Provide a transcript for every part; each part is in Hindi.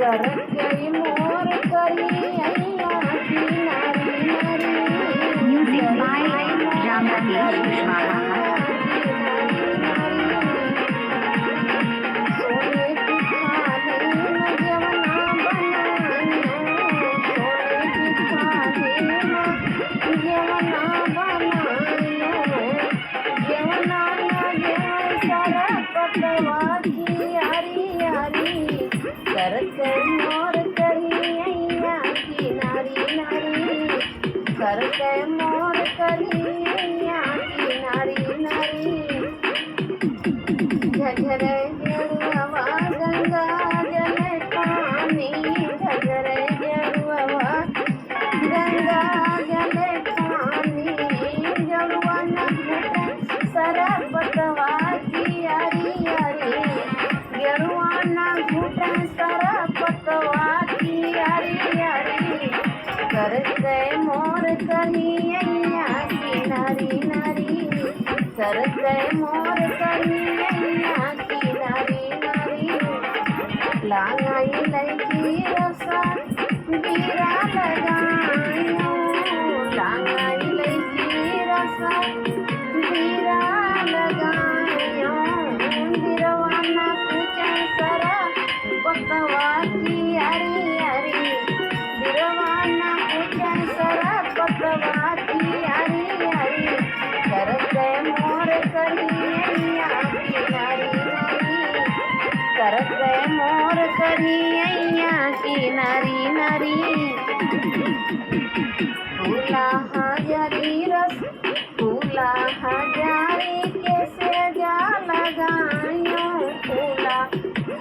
गरजई मोर करियैया किनारी नारी Music by Ram Rakesh Kushwaha. सोने की थाली में जवना बनाइयो सोने की थाली में जवना बनाइयो जवना न जवन सारा पतवा की हरी हरी करके मोर करियैया किनारी नारी करके मोर करियैया किनारी नारी झझरे गेरुआ गंगा जल पानी झझरे गेरुआ गंगा जल पानी जलवा न घुटे सरपतवा की हरी हरी गेरुआ न घुटे सरपतवा की हरी हरी करते मोर करियैया किनारी नारी करते मोर करियैया किनारी नारी लांगाई लैकी रसा बीरा लगायो लांगाई लैकी रसा बीरा लगायो बिरवाना पूछा सरा पतवा की हरी हरी बिरवाना पूछा सरा पतवा की हरी हरी करते मोर करियैया किनारी नारी करते मोर करियैया किनारी नारी फूला हजारी रस फूला हजारी कैसे जा लगायो फूला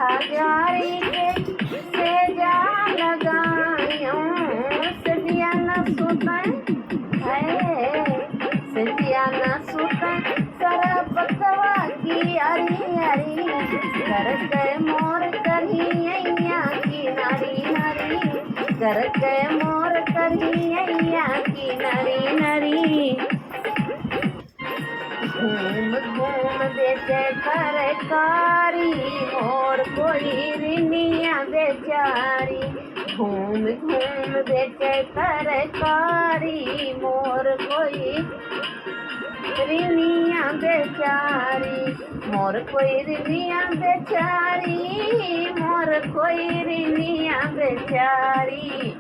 हजारी कैसे जा लगायो सदिया न सुतै सदिया न सुतै सरपतवा की हरी हरी करके मोर करियैया किनारी नारी करके मोर करियैया किनारी नारी घूम घूम बेचे तरकारी मोर कोई रिनिया बेचारी घूम घूम बेचे तरकारी मोर कोई रिनिया बेचारी मोर कोई रिनिया बेचारी मोर कोई रिनिया बेचारी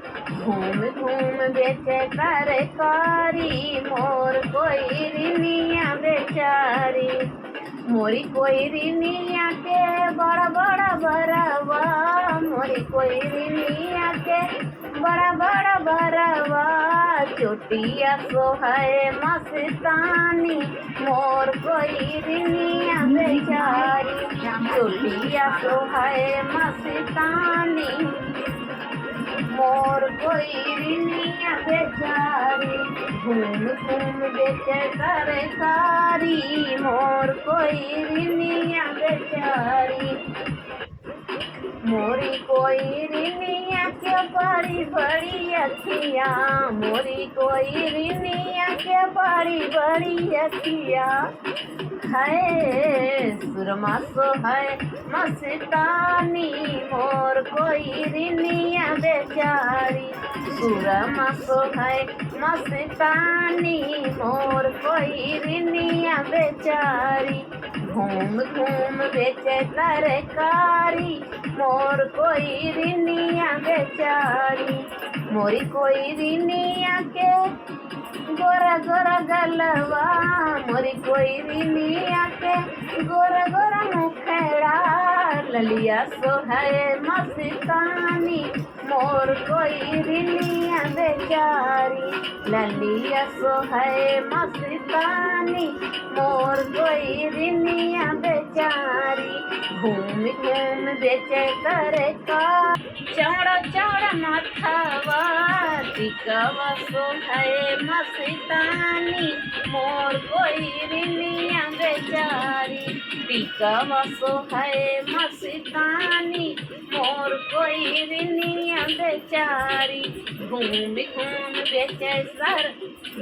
घूम घूम बेचे तरकारी मोर कोई रिनिया बेचारी मोरी कोई रिनिया के बड़ा बड़ा बरवा मोरी कोई रिनिया के बड़ा बड़ा बरवा चोटिया सोहाए मस्तानी मोर कोई रिनिया बेचारी चोटिया सोहाए मस्तानी मोर कोई रिनिया बेचारी घूम घूम बेचे तरकारी मोर कोई रिनिया बेचारी मोरी कोई रिनिया के बड़ी बड़ी अखिया मोरी कोई रिनिया के बड़ी बड़ी अखिया है सुरमा सो है मस्तानी मोर कोई रिनिया बेचारी सुरमा सो है मस्तानी मोर कोई रिनिया बेचारी घूम घूम बेचे तरकारी मोर कोई रिनिया बेचारी मोरी कोई रिनिया के गोरा गोरा गलवा मोरी कोई रिनिया के गोरा गोरा मुखड़ा ललिया सो है मस्तानी मोर कोई रिनिया बेचारी ललिया सो है मस्तानी मोर कोई रिनिया बेचारी घूम घूम बेचे तरका चौड़ा चौड़ा माथावा टिकवा सो है मस्तानी मोर कोई रिनिया बेचारी टिकवा सो है मस्तानी मोर कोई रिनिया बेचारी घूम घूम बेचे सर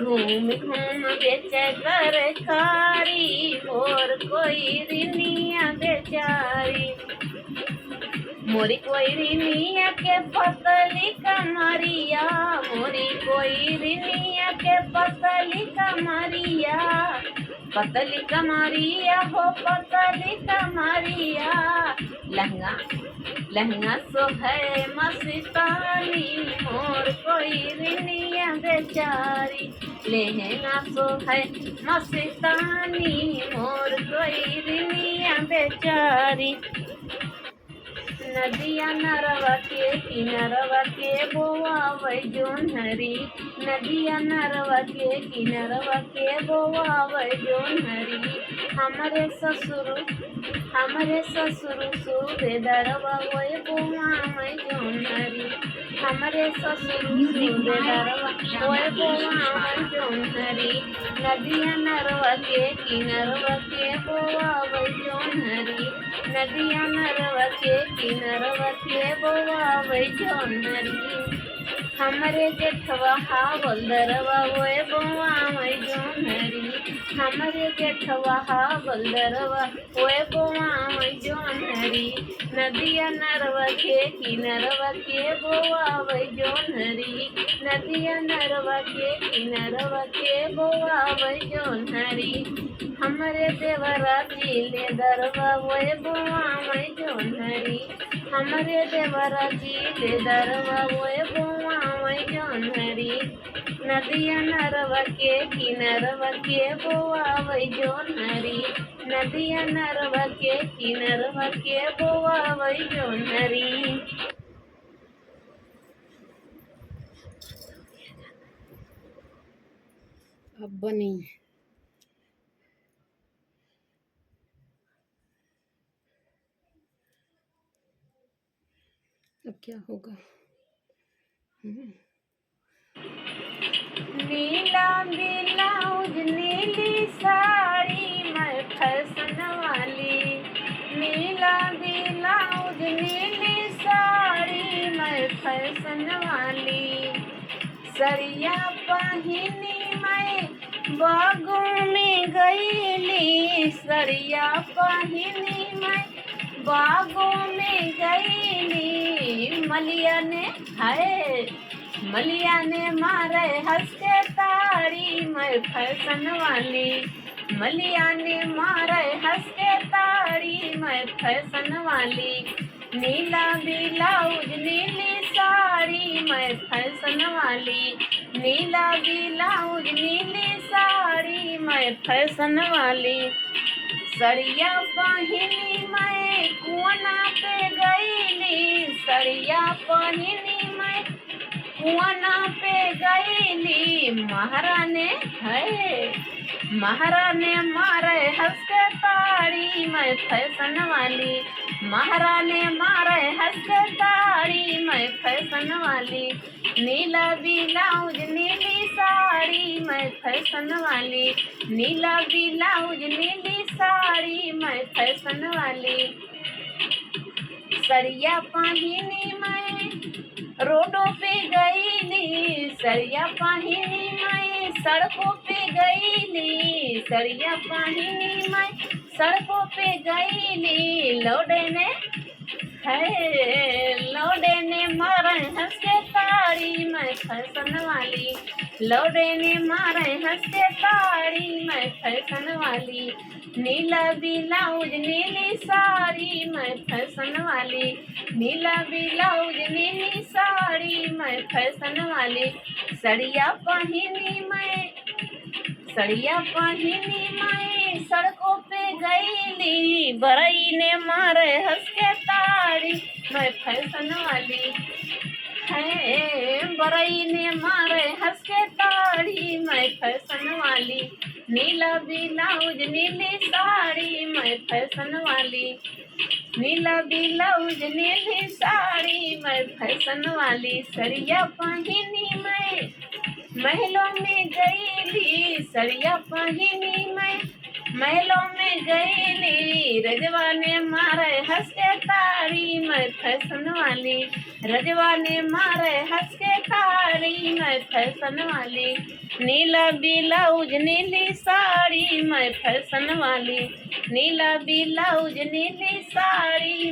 घूम घूम बेचे तरकारी मोर कोई रिनिया बेचारी मोरी कोयरिनिया के पतली कमरिया, मोरी कोयरिनिया के पतली कमरिया, पतली कमरिया हो पतली कमरिया। लहंगा लहंगा सोहे मस्तानी मोर कोयरिनिया बेचारी, लहंगा सोहे मस्तानी मोर कोयरिनिया बेचारी। नदिया नरवा के किनरवा के बोआवै जोन्हरी, नदिया नरवा के किनरवा के बोआवै जोन्हरी। हमरे ससुर सूबेदारवा ओए बोआवै जोन्हरी, हमरे ससुर सूबेदारवा ओए बोआवै जोन्हरी। नदिया नरवा के किनरवा के बोआवै जोन्हरी, नदिया नरवा के किनरवा के बोआवै जोन्हरी। हमरे जेठवा हावलदरवा ओए बोआवै जोन्हरी, हमरे जेठवा हावलदरवा ओए बोआवै जोन्हरी। नदिया नरवा के किनरवा के बोआवै जोन्हरी, नदिया नरवा के किनरवा के बोआवै जोन्हरी। हमरे देवरा जिले दरवा ओए बोआवै जोन्हरी, हमरे देवरा जिले दरवा ओए बोआवै जोन्हरी। नदिया नरवा के किनरवा के बोआवै जोन्हरी, नदिया नरवा के किनरवा के बोआवै जोन्हरी। अब बनी अब क्या होगा। नीला ब्लाउज नीली साड़ी मैं फैशन वाली, नीला ब्लाउज नीली साड़ी मैं फैशन वाली। सरिया पहिनी मैं बागों में गईली, सरिया पहिनी मैं बागों में गईली। मलिया ने मारे हंस के ताड़ी मैं फैशन वाली, मलिया ने मारे हंस के ताड़ी मैं फैशन वाली। नीला ब्लाउज नीली साड़ी मैं फैशन वाली, नीला ब्लाउज नीली साड़ी मैं फैशन वाली। सरिया पहिनी मैं कुआना पे गईली, सरिया पहिनी मैं कुआना पे गईली। महाराने मारे हंस के ताड़ी मैं फैशन वाली, महाराने मारे हंस के ताड़ी मैं फैशन वाली। नीला ब्लाउज नीली साड़ी मैं फैशन वाली, नीला ब्लाउज नीली साड़ी मैं फैशन वाली। सरिया पहिनी मैं रोडों पे गईली, सरिया पहिनी मैं सड़कों पे गईली, सरिया पहिनी मैं सड़कों पे गईली। लौडे ने मारे हंस के ताड़ी मैं फैशन वाली, लौडे ने मारे हंस के ताड़ी मैं फैशन वाली। नीला ब्लाउज नीली साड़ी मैं फैशन वाली, नीला ब्लाउज नीली साड़ी मैं फैशन वाली। सड़िया पहिनी मैं सड़कों पे गईली, बरई ने मारे हंस के ताड़ी मैं फैशन वाली है, बरई ने मारे हंस के ताड़ी मैं फैशन वाली। नीला ब्लाउज नीली साड़ी मैं फैशन वाली, नीला ब्लाउज नीली साड़ी मैं फैशन वाली। सरिया पहिनी मैं महलों में गईली, सरिया पहिनी मैं महलों में गईली। रजवा ने मारे हंस के ताड़ी मैं फैशन वाली, रजवा ने मारे हंस के ताड़ी मैं फैशन वाली। नीला ब्लाउज नीली साड़ी मैं फैशन वाली, नीला ब्लाउज नीली साड़ी